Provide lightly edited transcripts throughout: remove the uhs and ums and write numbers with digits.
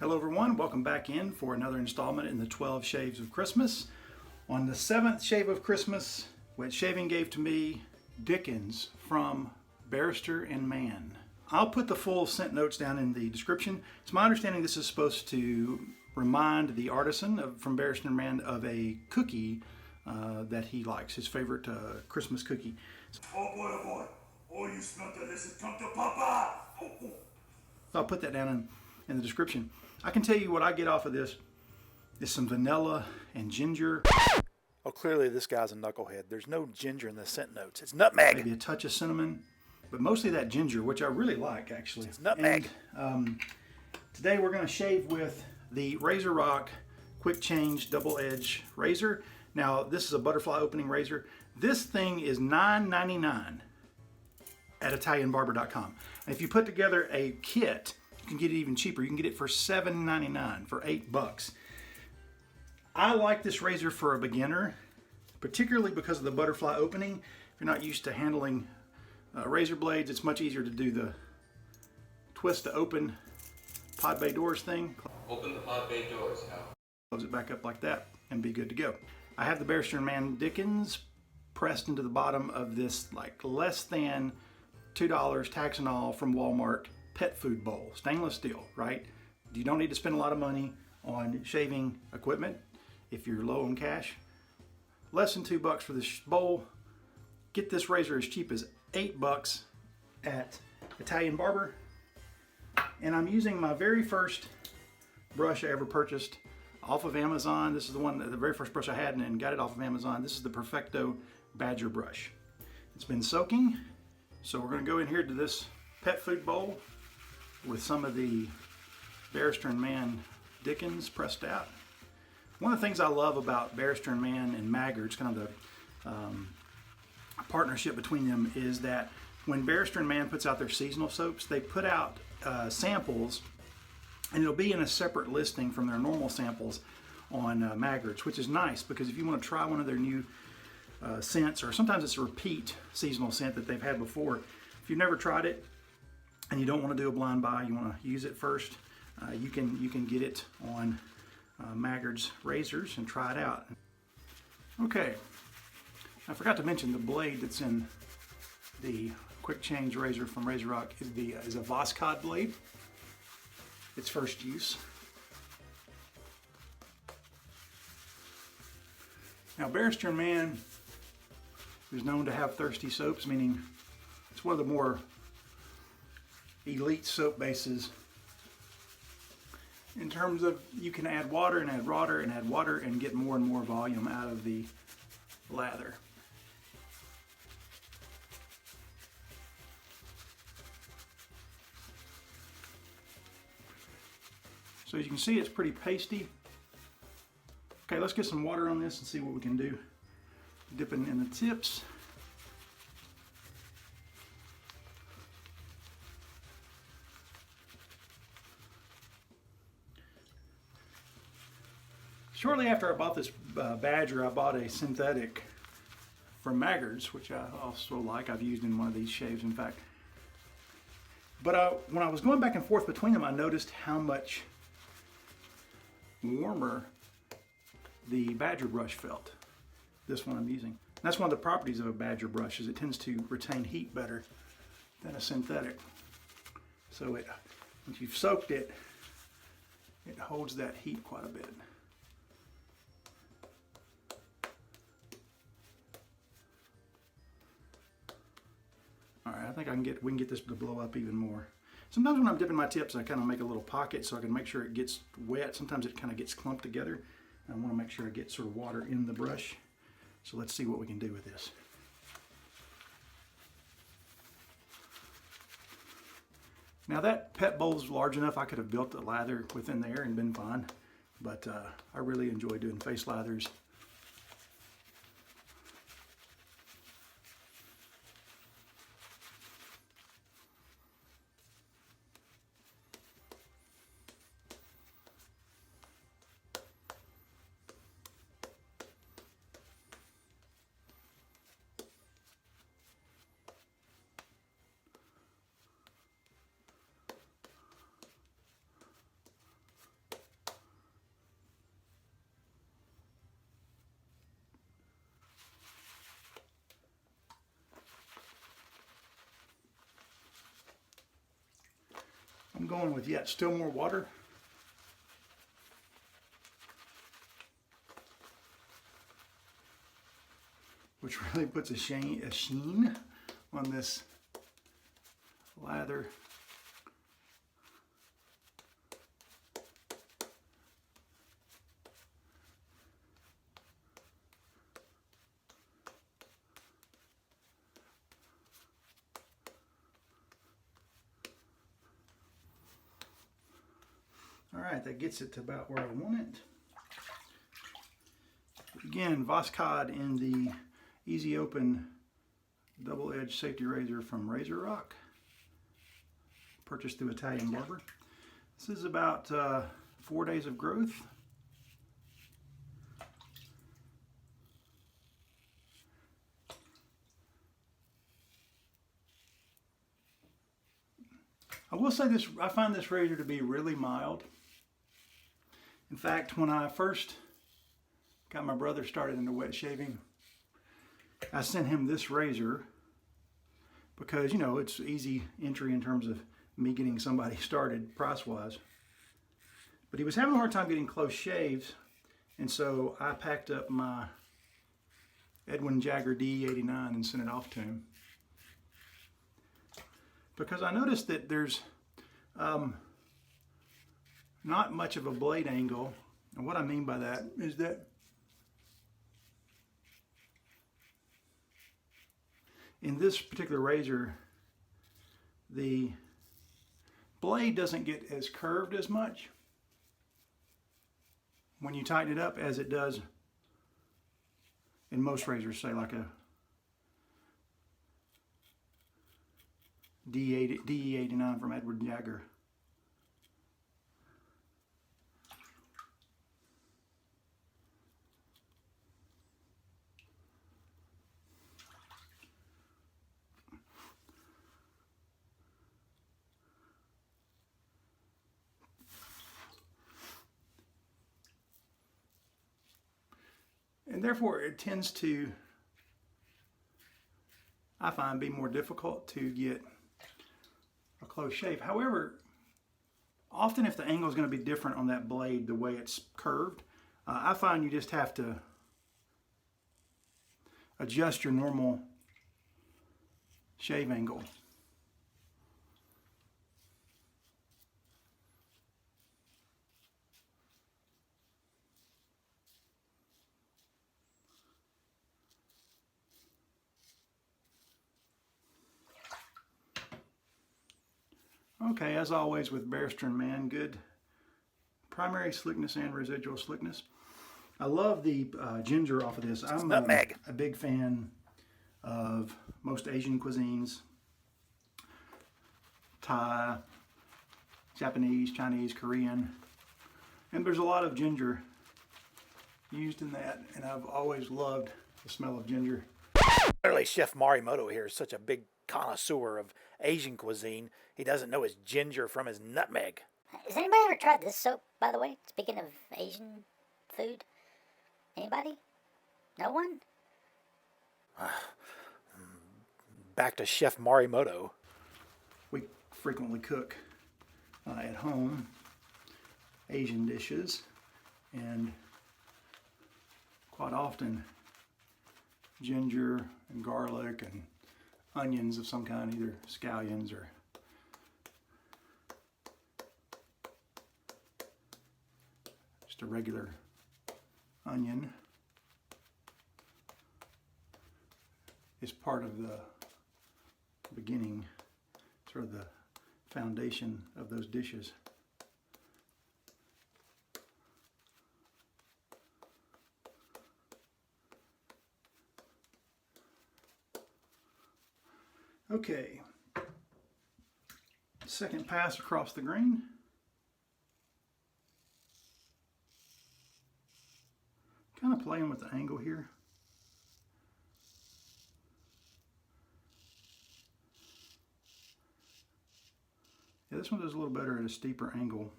Hello everyone, welcome back in for another installment in the 12 Shaves of Christmas. On the 7th shave of Christmas, which shaving gave to me, Dickens from Barrister Mann. I'll put the full scent notes down in the description. It's my understanding this is supposed to remind the artisan from Barrister Mann of a cookie that he likes, his favorite Christmas cookie. Oh boy, oh boy. Oh, you smell delicious. Come to Papa. Oh, oh. So I'll put that down in the description. I can tell you what I get off of this is some vanilla and ginger. Oh, clearly this guy's a knucklehead. There's no ginger in the scent notes. It's nutmeg. Maybe a touch of cinnamon, but mostly that ginger, which I really like actually. It's nutmeg. And, today we're going to shave with the RazoRock Quick-Change double-edge razor. Now this is a butterfly opening razor. This thing is $9.99 at ItalianBarber.com. And if you put together a kit, you can get it even cheaper. You can get it for $7.99, for $8. I like this razor for a beginner, particularly because of the butterfly opening. If you're not used to handling razor blades, it's much easier to do the twist to open pod bay doors thing. Open the pod bay doors now. Close it back up like that and be good to go. I have the Barrister Mann Dickens pressed into the bottom of this like less than $2 tax and all from Walmart pet food bowl, stainless steel, right? You don't need to spend a lot of money on shaving equipment if you're low on cash. Less than $2 for this bowl. Get this razor as cheap as $8 at Italian Barber. And I'm using my very first brush I ever purchased off of Amazon. This is the very first brush I had and got it off of Amazon. This is the Perfecto Badger brush. It's been soaking, so we're gonna go in here to this pet food bowl with some of the Barrister Mann Dickens pressed out. One of the things I love about Barrister Mann and Maggart's, kind of the partnership between them, is that when Barrister Mann puts out their seasonal soaps, they put out samples, and it'll be in a separate listing from their normal samples on Maggart's, which is nice because if you want to try one of their new scents, or sometimes it's a repeat seasonal scent that they've had before, if you've never tried it and you don't want to do a blind buy, you want to use it first, you can get it on Maggart's razors and try it out. Okay, I forgot to mention the blade that's in the Quick-Change razor from RazoRock is a Voskhod blade. Its first use. Now Barrister Mann is known to have thirsty soaps, meaning it's one of the more elite soap bases in terms of you can add water and add water and add water and get more and more volume out of the lather. So as you can see, it's pretty pasty. Okay, let's get some water on this and see what we can do. Dipping in the tips. Shortly after I bought this Badger, I bought a synthetic from Maggart's, which I also like. I've used in one of these shaves, in fact. But when I was going back and forth between them, I noticed how much warmer the Badger brush felt. This one I'm using. And that's one of the properties of a Badger brush, is it tends to retain heat better than a synthetic. So once you've soaked it, it holds that heat quite a bit. All right, I think we can get this to blow up even more. Sometimes when I'm dipping my tips, I kind of make a little pocket so I can make sure it gets wet. Sometimes it kind of gets clumped together. I want to make sure I get sort of water in the brush. So let's see what we can do with this. Now that pet bowl is large enough, I could have built a lather within there and been fine. But I really enjoy doing face lathers. I'm going with yet still more water. Which really puts a sheen on this lather. All right, that gets it to about where I want it. Again, Voskhod in the Easy Open double-edged safety razor from RazoRock, purchased through Italian Barber. This is about 4 days of growth. I will say this, I find this razor to be really mild. In fact, when I first got my brother started into wet shaving, I sent him this razor because, you know, it's easy entry in terms of me getting somebody started price-wise. But he was having a hard time getting close shaves, and so I packed up my Edwin Jagger D89 and sent it off to him. Because I noticed that there's not much of a blade angle. And what I mean by that is that in this particular razor, the blade doesn't get as curved as much when you tighten it up as it does in most razors, say like a DE89 from Edward Jagger. And therefore it tends to, I find, be more difficult to get a close shave. However, often if the angle is going to be different on that blade, the way it's curved, I find you just have to adjust your normal shave angle. Okay, as always with Barrister Mann, good primary slickness and residual slickness. I love the ginger off of this. I'm nutmeg. A big fan of most Asian cuisines. Thai, Japanese, Chinese, Korean. And there's a lot of ginger used in that, and I've always loved the smell of ginger. Clearly, Chef Morimoto here is such a big connoisseur of Asian cuisine, he doesn't know his ginger from his nutmeg. Has anybody ever tried this soap, by the way? Speaking of Asian food. Anybody? No one? Back to Chef Morimoto. We frequently cook at home Asian dishes, and quite often ginger and garlic and onions of some kind, either scallions or just a regular onion, is part of the beginning, sort of the foundation of those dishes. Okay, second pass across the grain. Kind of playing with the angle here. Yeah, this one does a little better at a steeper angle,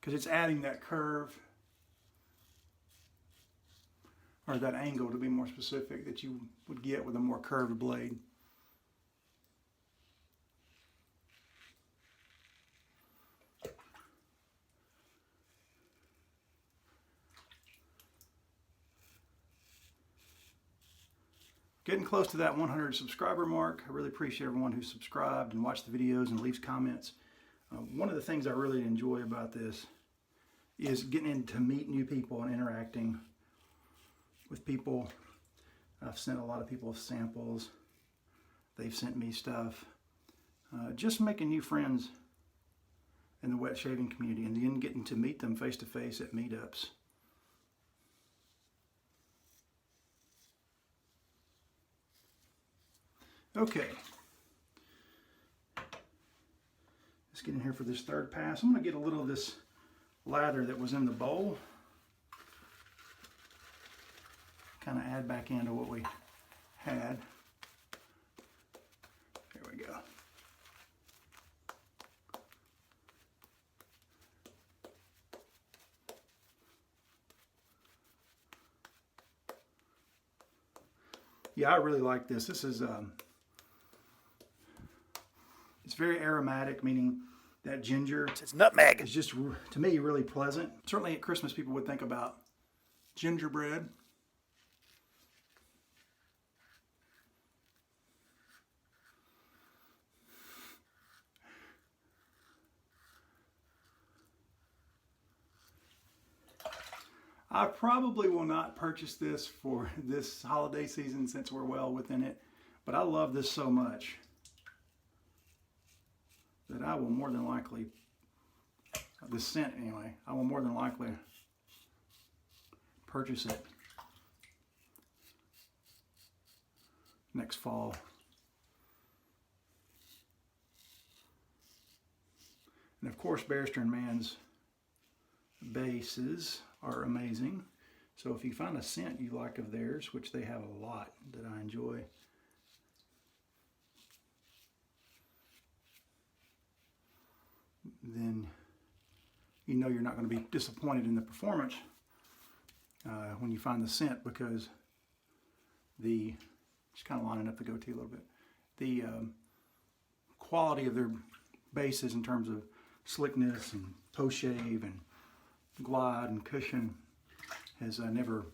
because it's adding that curve, or that angle to be more specific, that you would get with a more curved blade. Getting close to that 100 subscriber mark. I really appreciate everyone who subscribed and watched the videos and leaves comments. One of the things I really enjoy about this is getting to meet new people and interacting with people. I've sent a lot of people samples. They've sent me stuff. Just making new friends in the wet shaving community and then getting to meet them face to face at meetups. Okay. Let's get in here for this third pass. I'm going to get a little of this lather that was in the bowl. Kind of add back into what we had. There we go. Yeah, I really like this. This is it's very aromatic, meaning that ginger. It's nutmeg. It's just, to me, really pleasant. Certainly at Christmas, people would think about gingerbread. I probably will not purchase this for this holiday season since we're well within it, but I love this so much that I will more than likely, this scent anyway, I will more than likely purchase it next fall. And of course, Barrister Mann's bases are amazing. So if you find a scent you like of theirs, which they have a lot that I enjoy, then you know you're not going to be disappointed in the performance when you find the scent, because just kind of lining up the goatee a little bit, the quality of their bases in terms of slickness and post-shave and glide and cushion has never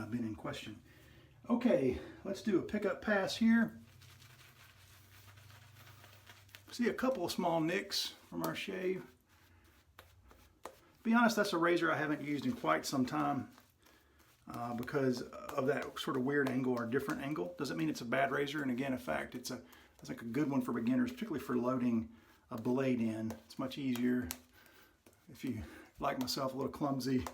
been in question. Okay, let's do a pickup pass here. See a couple of small nicks from our shave. Be honest, that's a razor I haven't used in quite some time because of that sort of weird angle or different angle. Doesn't mean it's a bad razor, and again, in fact, it's like a good one for beginners, particularly for loading a blade in. It's much easier if you, like myself, a little clumsy.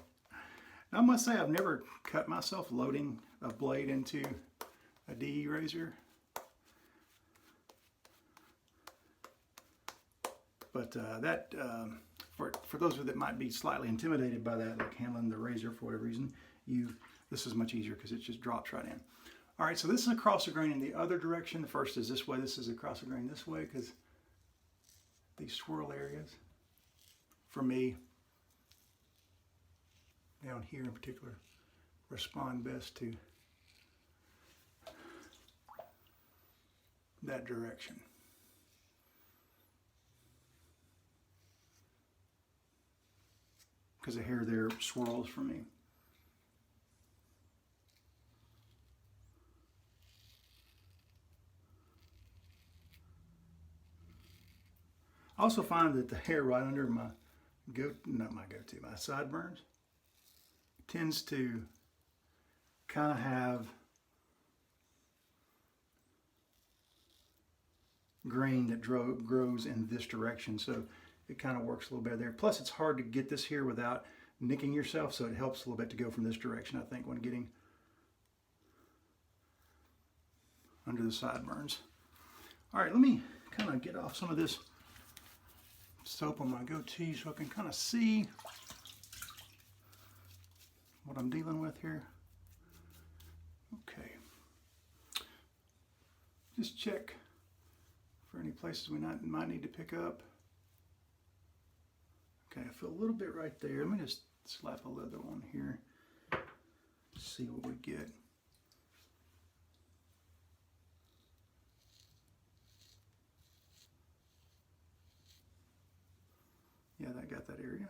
Now, I must say I've never cut myself loading a blade into a DE razor. But for those of you that might be slightly intimidated by that, like handling the razor for whatever reason, this is much easier because it just drops right in. All right, so this is across the grain in the other direction. The first is this way. This is across the grain this way because these swirl areas, for me, down here in particular, respond best to that direction. Because the hair there swirls for me. I also find that the hair right under my my sideburns tends to kind of have grain that grows in this direction, so it kind of works a little better there. Plus, it's hard to get this here without nicking yourself, so it helps a little bit to go from this direction, I think, when getting under the sideburns. All right, let me kind of get off some of this soap on my goatee so I can kind of see what I'm dealing with here. Okay. Just check for any places we might need to pick up. Okay, I feel a little bit right there. Let me just slap a leather on here. See what we get. Yeah, that got that area.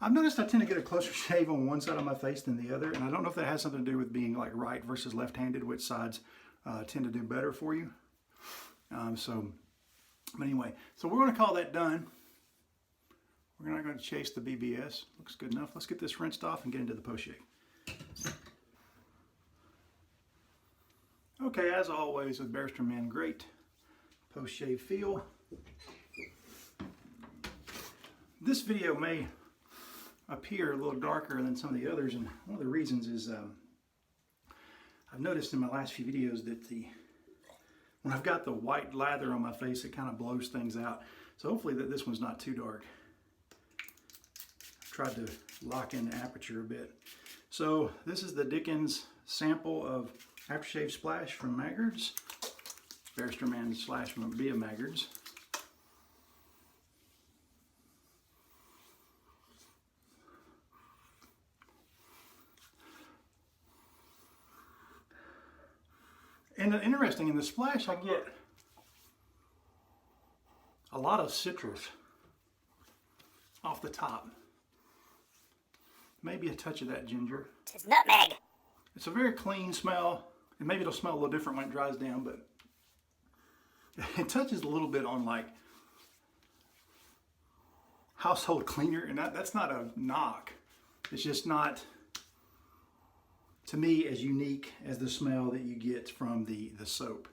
I've noticed I tend to get a closer shave on one side of my face than the other, and I don't know if that has something to do with being like right versus left-handed, which sides tend to do better for you. But anyway, so we're going to call that done. We're not going to chase the BBS. Looks good enough. Let's get this rinsed off and get into the post-shave. Okay, as always with Barrister Mann, great post-shave feel. This video may appear a little darker than some of the others, and one of the reasons is I've noticed in my last few videos that when I've got the white lather on my face, it kind of blows things out. So hopefully that this one's not too dark. I've tried to lock in the aperture a bit. So this is the Dickens sample of aftershave splash from Maggards, Barrister Mann slash via Maggards. And interesting, in the splash I get a lot of citrus off the top. Maybe a touch of that ginger. It's nutmeg. It's a very clean smell, and maybe it'll smell a little different when it dries down, but it touches a little bit on like household cleaner, and that's not a knock. It's just not, to me, as unique as the smell that you get from the soap.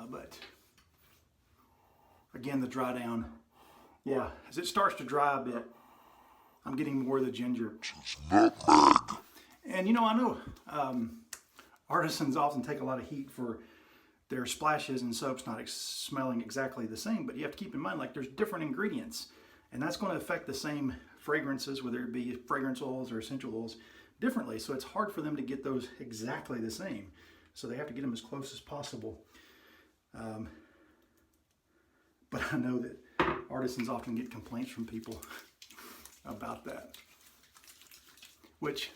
But again, the dry down, yeah, as it starts to dry a bit, I'm getting more of the ginger. And you know, I know artisans often take a lot of heat for their splashes and soaps not smelling exactly the same, but you have to keep in mind, like, there's different ingredients, and that's going to affect the same fragrances, whether it be fragrance oils or essential oils, differently. So it's hard for them to get those exactly the same. So they have to get them as close as possible. But I know that artisans often get complaints from people about that, which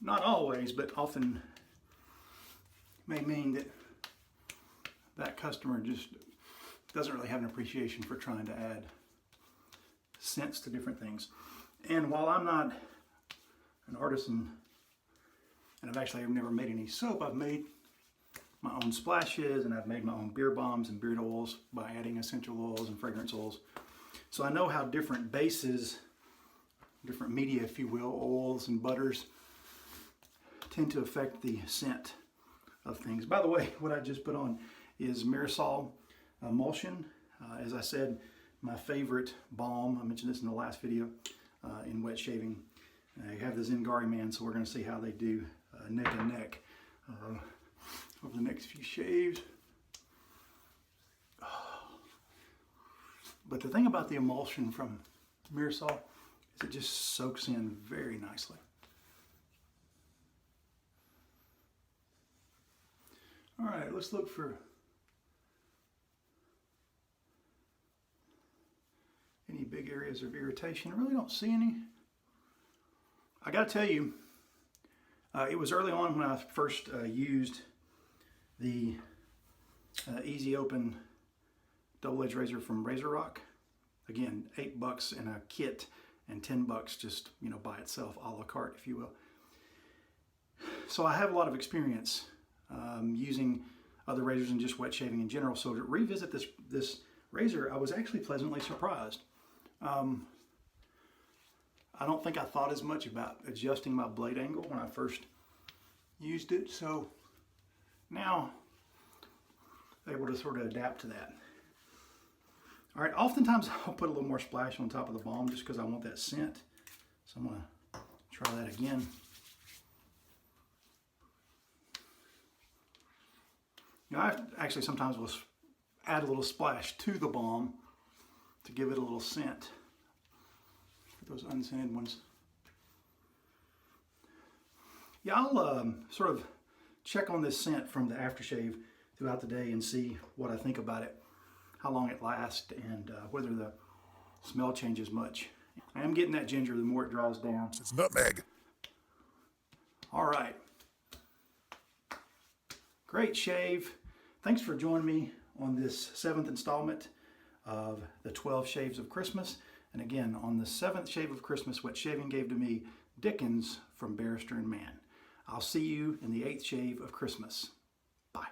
not always, but often may mean that that customer just doesn't really have an appreciation for trying to add scents to different things. And while I'm not an artisan, and I've never made any soap, I've made my own splashes, and I've made my own beer bombs and beard oils by adding essential oils and fragrance oils. So I know how different bases, different media, if you will, oils and butters, tend to affect the scent of things. By the way, what I just put on is Myrsol Emulsion. As I said, my favorite balm, I mentioned this in the last video, in wet shaving. I have this incarnation, so we're going to see how they do neck and neck over the next few shaves. But the thing about the emulsion from Myrsol is it just soaks in very nicely. All right, let's look for any big areas of irritation. I really don't see any. I gotta tell you, it was early on when I first used the Easy Open double-edged razor from RazoRock. Again, $8 in a kit and $10 just, you know, by itself, a la carte, if you will. So I have a lot of experience using other razors and just wet shaving in general. So to revisit this razor, I was actually pleasantly surprised. I don't think I thought as much about adjusting my blade angle when I first used it, so now I'm able to sort of adapt to that. All right, oftentimes I'll put a little more splash on top of the balm just because I want that scent. So I'm going to try that again. You know, I actually sometimes will add a little splash to the balm to give it a little scent for those unscented ones. Yeah, I'll sort of check on this scent from the aftershave throughout the day and see what I think about it, how long it lasts, and whether the smell changes much. I am getting that ginger the more it draws down. It's nutmeg. All right. Great shave. Thanks for joining me on this 7th installment of the 12 Shaves of Christmas. And again, on the 7th shave of Christmas, what shaving gave to me, Dickens from Barrister Mann. I'll see you in the 8th shave of Christmas. Bye.